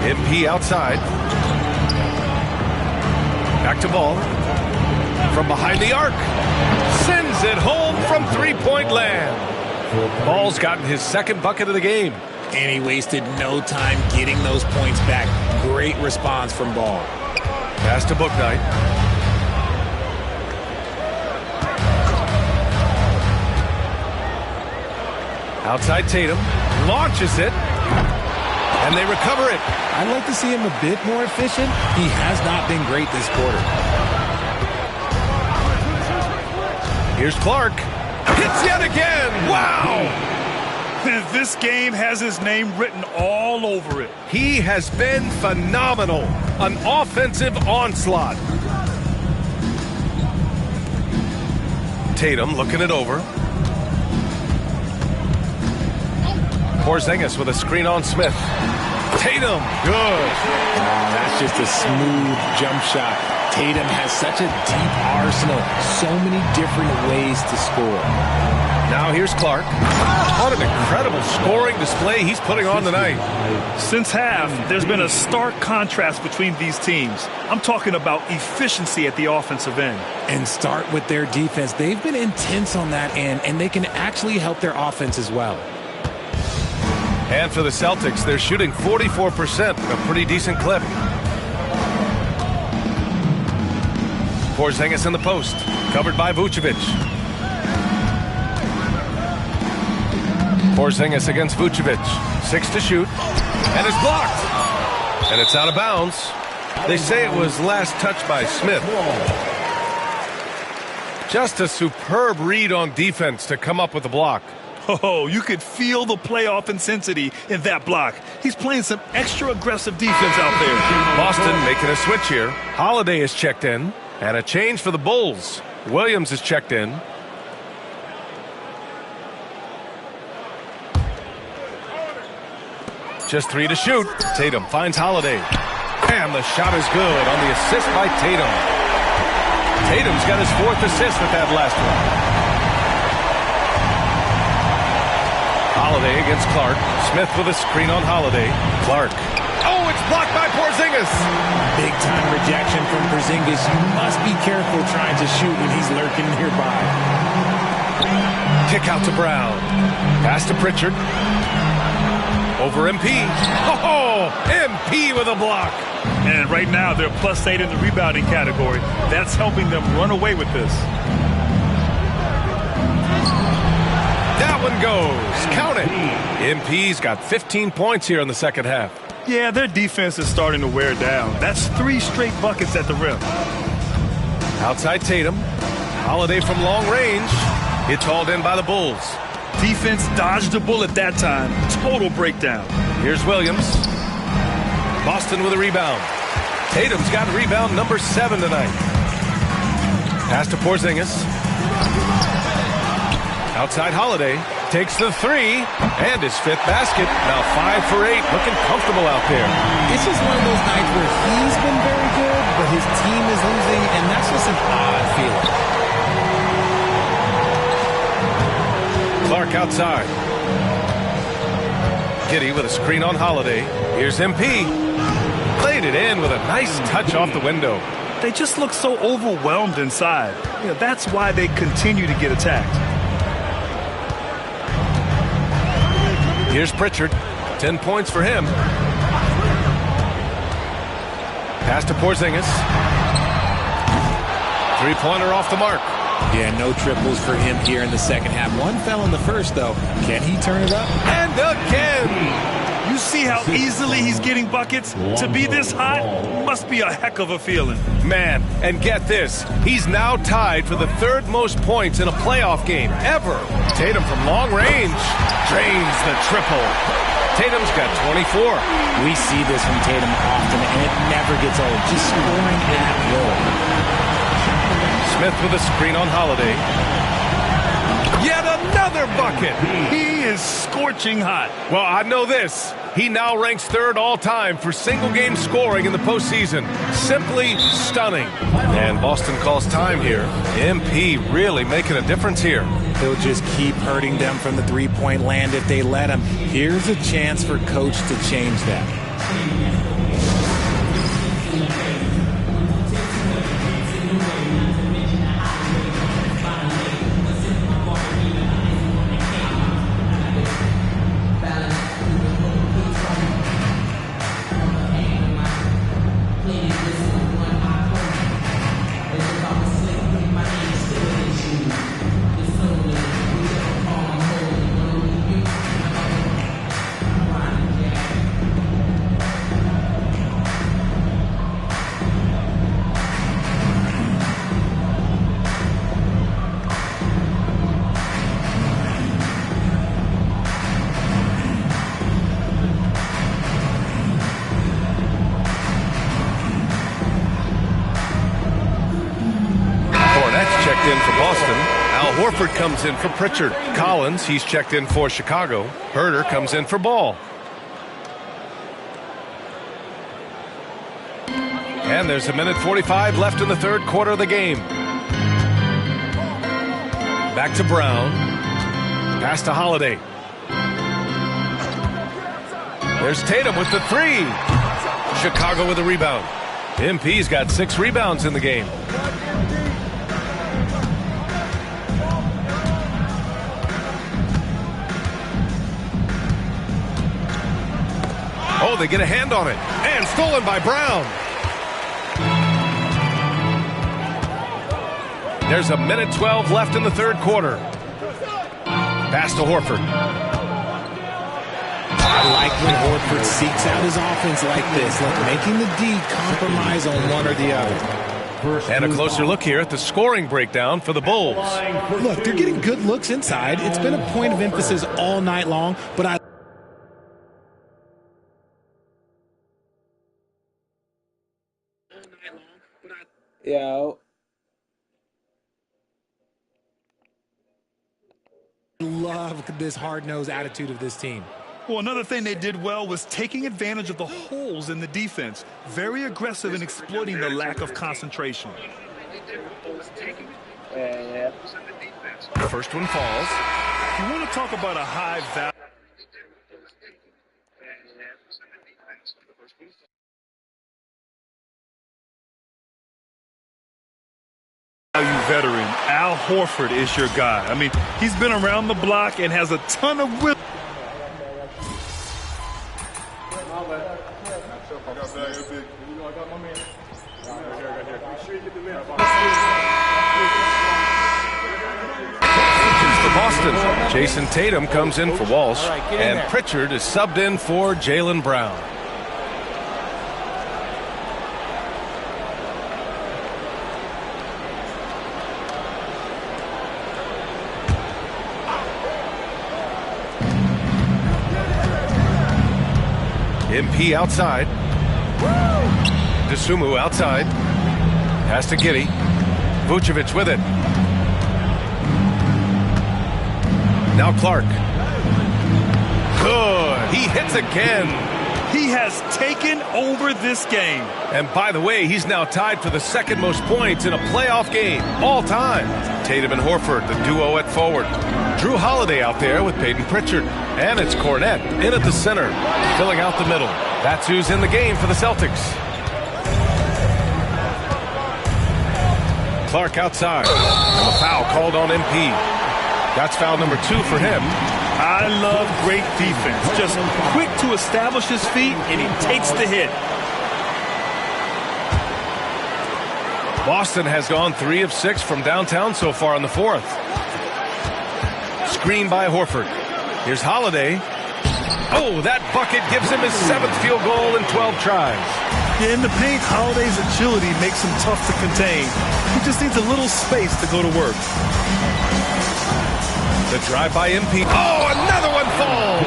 MP outside. Back to Ball. From behind the arc. Sends it home from three-point land. Ball's gotten his 2nd bucket of the game. And he wasted no time getting those points back. Great response from Ball. Pass to Bouknight. Outside Tatum. Launches it. And they recover it. I'd like to see him a bit more efficient. He has not been great this quarter. Here's Clark. Hits yet again. Wow. This game has his name written all over it. He has been phenomenal. An offensive onslaught. Tatum looking it over. Porzingis with a screen on Smith. Tatum, good. That's just a smooth jump shot. Tatum has such a deep arsenal. So many different ways to score. Now here's Clark. What an incredible scoring display he's putting on tonight. Since half, there's been a stark contrast between these teams. I'm talking about efficiency at the offensive end. And start with their defense. They've been intense on that end, and they can actually help their offense as well. And for the Celtics, they're shooting 44%, a pretty decent clip. Porzingis in the post, covered by Vucevic. Porzingis against Vucevic. 6 to shoot. And it's blocked. And it's out of bounds. They say it was last touched by Smith. Just a superb read on defense to come up with the block. Oh, you could feel the playoff intensity in that block. He's playing some extra aggressive defense out there. Boston making a switch here. Holiday is checked in. And a change for the Bulls. Williams is checked in. Just 3 to shoot. Tatum finds Holiday. And the shot is good on the assist by Tatum. Tatum's got his 4th assist with that last one. Holiday against Clark. Smith with a screen on Holiday. Clark. Oh, it's blocked by Porzingis. Big time rejection from Porzingis. You must be careful trying to shoot when he's lurking nearby. Kick out to Brown. Pass to Pritchard. Over MP. Oh, MP with a block. And right now they're +8 in the rebounding category. That's helping them run away with this. That one goes. Count it. MP's got 15 points here in the second half. Yeah, their defense is starting to wear down. That's 3 straight buckets at the rim. Outside Tatum. Holiday from long range. It's hauled in by the Bulls. Defense dodged a bullet that time. Total breakdown. Here's Williams. Boston with a rebound. Tatum's got rebound number 7 tonight. Pass to Porzingis. Outside Holiday. Takes the 3. And his 5th basket. Now 5 for 8. Looking comfortable out there. This is one of those nights where he's been very good, but his team is losing, and that's just an odd feeling. Clark outside. Giddey with a screen on Holiday. Here's MP. Played it in with a nice touch off the window. They just look so overwhelmed inside. You know, that's why they continue to get attacked. Here's Pritchard. 10 points for him. Pass to Porzingis. 3-pointer off the mark. Yeah, no triples for him here in the second half. One fell in the first, though. Can he turn it up? And again! You see how easily he's getting buckets? To be this hot must be a heck of a feeling. Man, and get this. He's now tied for the 3rd most points in a playoff game ever. Tatum from long range drains the triple. Tatum's got 24. We see this from Tatum often, and it never gets old. Just scoring at will. Smith with a screen on Holiday. Yet another bucket. He is scorching hot. Well, I know this. He now ranks 3rd all-time for single-game scoring in the postseason. Simply stunning. And Boston calls time here. MP really making a difference here. He'll just keep hurting them from the three-point land if they let him. Here's a chance for Coach to change that. In for Boston. Al Horford comes in for Pritchard. Collins, he's checked in for Chicago. Herter comes in for Ball. And there's 1:45 left in the 3rd quarter of the game. Back to Brown. Pass to Holiday. There's Tatum with the three. Chicago with a rebound. MP's got 6 rebounds in the game. Oh, they get a hand on it. And stolen by Brown. There's 1:12 left in the third quarter. Pass to Horford. I like when Horford seeks out his offense like this, like making the D compromise on one or the other. And a closer look here at the scoring breakdown for the Bulls. Look, they're getting good looks inside. It's been a point of emphasis all night long, but I love this hard-nosed attitude of this team. Well, another thing they did well was taking advantage of the holes in the defense. Very aggressive in exploiting the lack of concentration. The first one falls. You want to talk about a high value veteran. Al Horford is your guy. I mean, he's been around the block and has a ton of wisdom. For Boston, Jason Tatum comes in for Walsh, and Pritchard is subbed in for Jaylen Brown. MP outside. DeSumo outside. Pass to Giddey. Vucevic with it. Now Clark. Good. He hits again. He has taken over this game. And by the way, he's now tied for the second most points in a playoff game all time. Tatum and Horford, the duo at forward. Drew Holiday out there with Peyton Pritchard. And it's Cornette in at the center, filling out the middle. That's who's in the game for the Celtics. Clark outside. And a foul called on MP. That's foul number 2 for him. I love great defense. Just quick to establish his feet, and he takes the hit. Boston has gone 3 of 6 from downtown so far in the fourth. Screen by Horford. Here's Holiday. Oh, that bucket gives him his 7th field goal in 12 tries. Yeah, in the paint, Holiday's agility makes him tough to contain. He just needs a little space to go to work. The drive by MP. Oh, another one falls.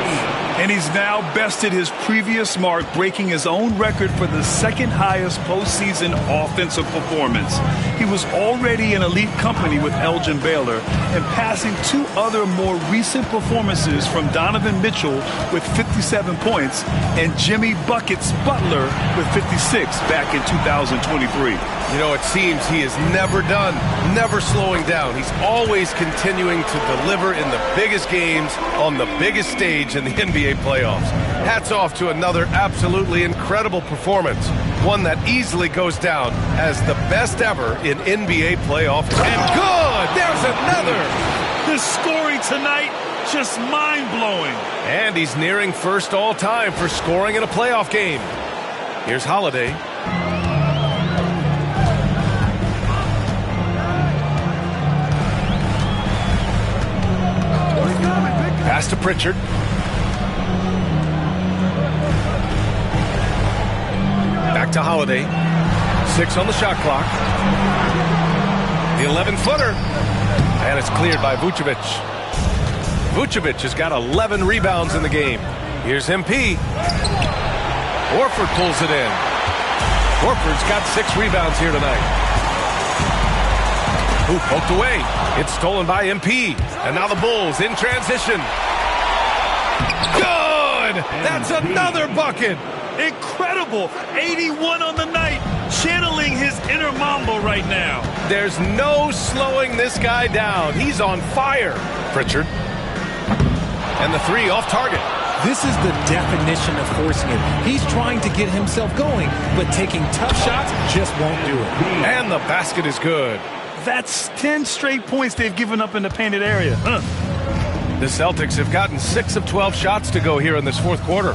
And he's now bested his previous mark, breaking his own record for the second highest postseason offensive performance. He was already in elite company with Elgin Baylor and passing 2 other more recent performances from Donovan Mitchell with 57 points and Jimmy Buckets Butler with 56 back in 2023. You know, it seems he is never done, never slowing down. He's always continuing to deliver in the biggest games on the biggest stage in the NBA playoffs. Hats off to another absolutely incredible performance, one that easily goes down as the best ever in NBA playoff. And good! There's another! This scoring tonight, just mind-blowing. And he's nearing first all-time for scoring in a playoff game. Here's Holiday. Pass to Pritchard. Back to Holiday. 6 on the shot clock. The 11-footer. And it's cleared by Vucevic. Vucevic has got 11 rebounds in the game. Here's MP. Horford pulls it in. Horford's got 6 rebounds here tonight. Ooh, poked away. It's stolen by MP. And now the Bulls in transition. Good! That's another bucket! Incredible! 81 on the night, channeling his inner Mamba right now. There's no slowing this guy down. He's on fire. Pritchard. And the three off target. This is the definition of forcing it. He's trying to get himself going, but taking tough shots just won't do it. And the basket is good. That's 10 straight points they've given up in the painted area. The Celtics have gotten 6 of 12 shots to go here in this fourth quarter.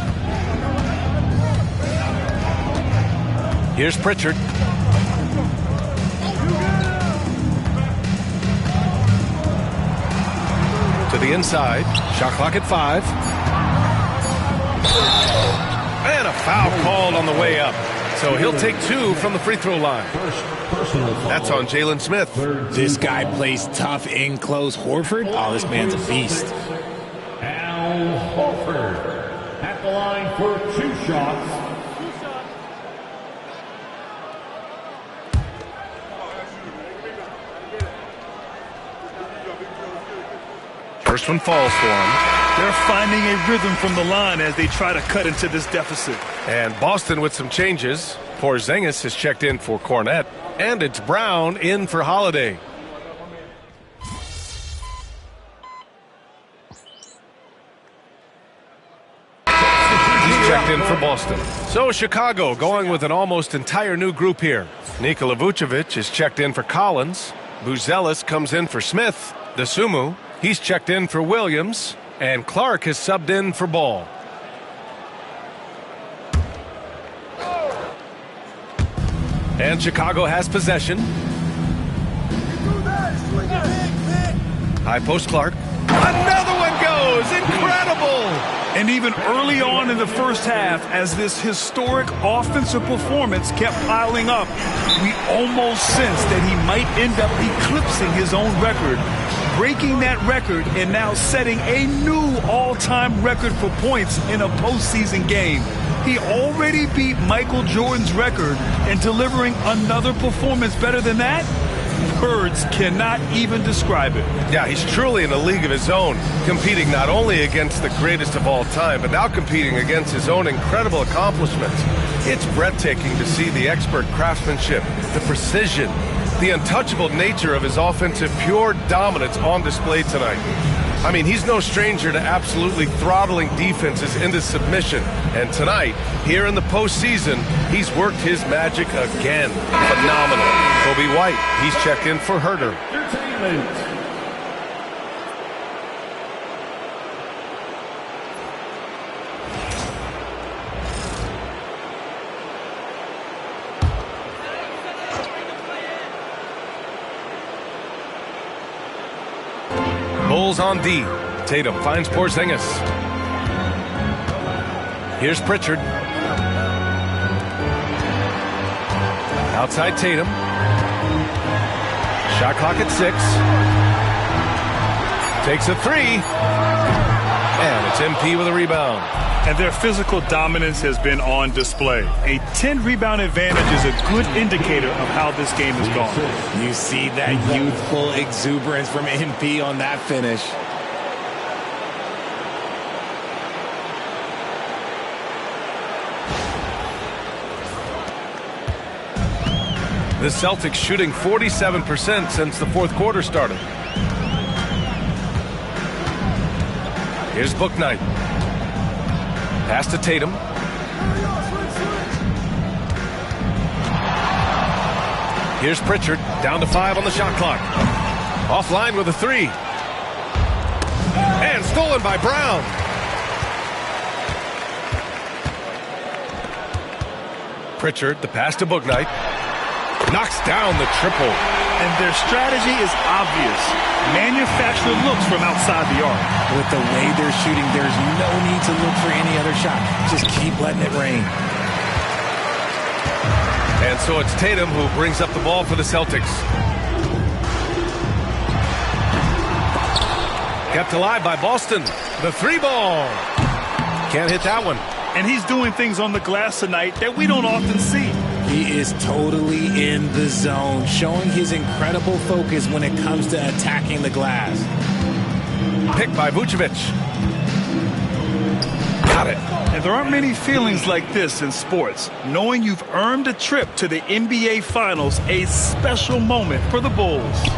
Here's Pritchard. To the inside. Shot clock at 5. And a foul called on the way up. So he'll take 2 from the free throw line. That's on Jalen Smith. This guy plays tough in close. Horford? Oh, this man's a beast. Al Horford at the line for 2 shots. First one falls for him. They're finding a rhythm from the line as they try to cut into this deficit. And Boston with some changes. Porzingis has checked in for Cornette. And it's Brown in for Holiday. He's checked in for Boston. So Chicago going with an almost entire new group here. Nikola Vucevic is checked in for Collins. Buzelis comes in for Smith. Dosunmu, he's checked in for Williams. And Clark has subbed in for Ball. And Chicago has possession. High post Clark. Another one goes! Incredible! And even early on in the first half, as this historic offensive performance kept piling up, we almost sensed that he might end up eclipsing his own record, breaking that record and now setting a new all-time record for points in a postseason game. He already beat Michael Jordan's record, and delivering another performance better than that? Words cannot even describe it. Yeah, he's truly in a league of his own, competing not only against the greatest of all time, but now competing against his own incredible accomplishments. It's breathtaking to see the expert craftsmanship, the precision, the untouchable nature of his offensive pure dominance on display tonight. I mean, he's no stranger to absolutely throttling defenses into submission. And tonight, here in the postseason, he's worked his magic again. Phenomenal. Kobe White, he's checked in for Herter. Bulls on D. Tatum finds Porzingis. Here's Pritchard. Outside Tatum. Shot clock at 6. Takes a 3. And it's MP with a rebound. And their physical dominance has been on display. A 10-rebound advantage is a good indicator of how this game has gone. You see that youthful exuberance from MP on that finish. The Celtics shooting 47% since the fourth quarter started. Here's Bouknight. Pass to Tatum. Here's Pritchard, down to 5 on the shot clock. Offline with a 3. And stolen by Brown. Pritchard, the pass to Bouknight. Knocks down the triple. And their strategy is obvious. Manufacture looks from outside the arc. With the way they're shooting, there's no need to look for any other shot. Just keep letting it rain. And so it's Tatum who brings up the ball for the Celtics. Kept alive by Boston. The 3-ball. Can't hit that one. And he's doing things on the glass tonight that we don't often see. He is totally in the zone, showing his incredible focus when it comes to attacking the glass. Picked by Vucevic. Got it. And there aren't many feelings like this in sports. Knowing you've earned a trip to the NBA Finals, a special moment for the Bulls.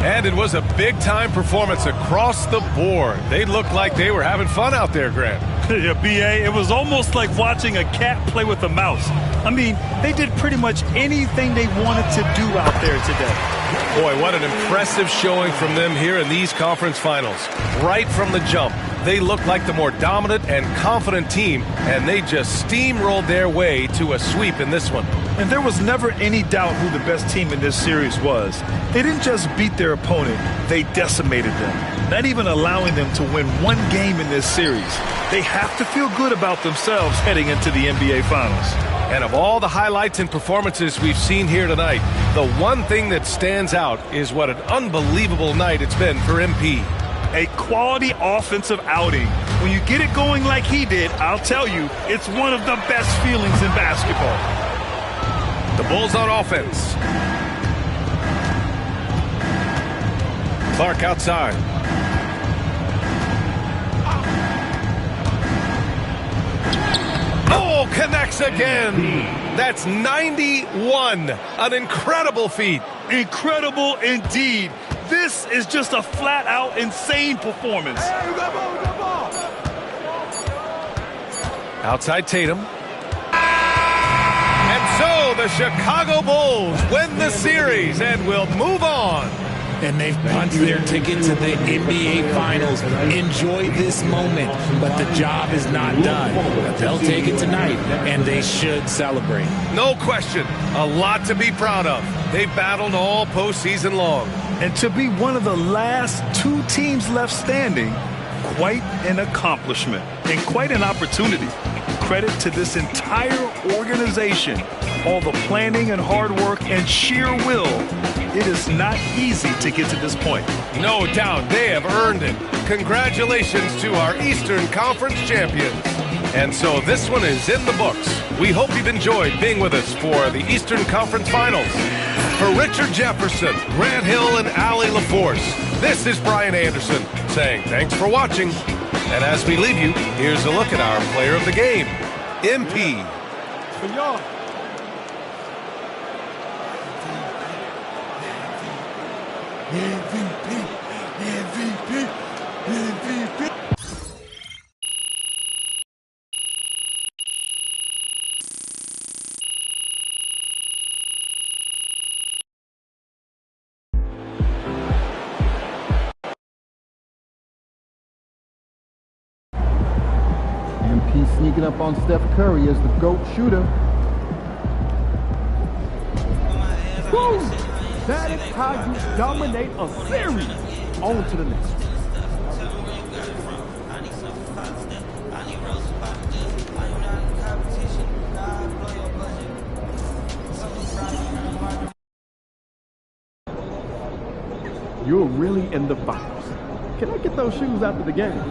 And it was a big-time performance across the board. They looked like they were having fun out there, Grant. Yeah, B.A., it was almost like watching a cat play with a mouse. I mean, they did pretty much anything they wanted to do out there today. Boy, what an impressive showing from them here in these conference finals. Right from the jump, they looked like the more dominant and confident team, and they just steamrolled their way to a sweep in this one. And there was never any doubt who the best team in this series was. They didn't just beat their opponent, they decimated them, not even allowing them to win one game in this series. They have to feel good about themselves heading into the NBA Finals. And of all the highlights and performances we've seen here tonight, the one thing that stands out is what an unbelievable night it's been for MP. A quality offensive outing. When you get it going like he did, I'll tell you, it's one of the best feelings in basketball. The Bulls on offense. Clark outside. Oh, connects again. That's 91. An incredible feat. Incredible indeed. This is just a flat-out insane performance. Outside Tatum. And so the Chicago Bulls win the series and will move on. And they've punched their ticket to the NBA Finals. Enjoy this moment, but the job is not done. They'll take it tonight, and they should celebrate. No question. A lot to be proud of. They battled all postseason long. And to be one of the last two teams left standing, quite an accomplishment and quite an opportunity. Credit to this entire organization. All the planning and hard work and sheer will. It is not easy to get to this point. No doubt they have earned it. Congratulations to our Eastern Conference champions. And so this one is in the books. We hope you've enjoyed being with us for the Eastern Conference Finals. For Richard Jefferson, Grant Hill, and Allie LaForce, this is Brian Anderson saying thanks for watching. And as we leave you, here's a look at our player of the game, MP. For y'all. MVP, MVP, MVP. MP sneaking up on Steph Curry as the GOAT shooter. Woo! That is how you dominate a series. On to the next one. You're really in the finals. Can I get those shoes after the game?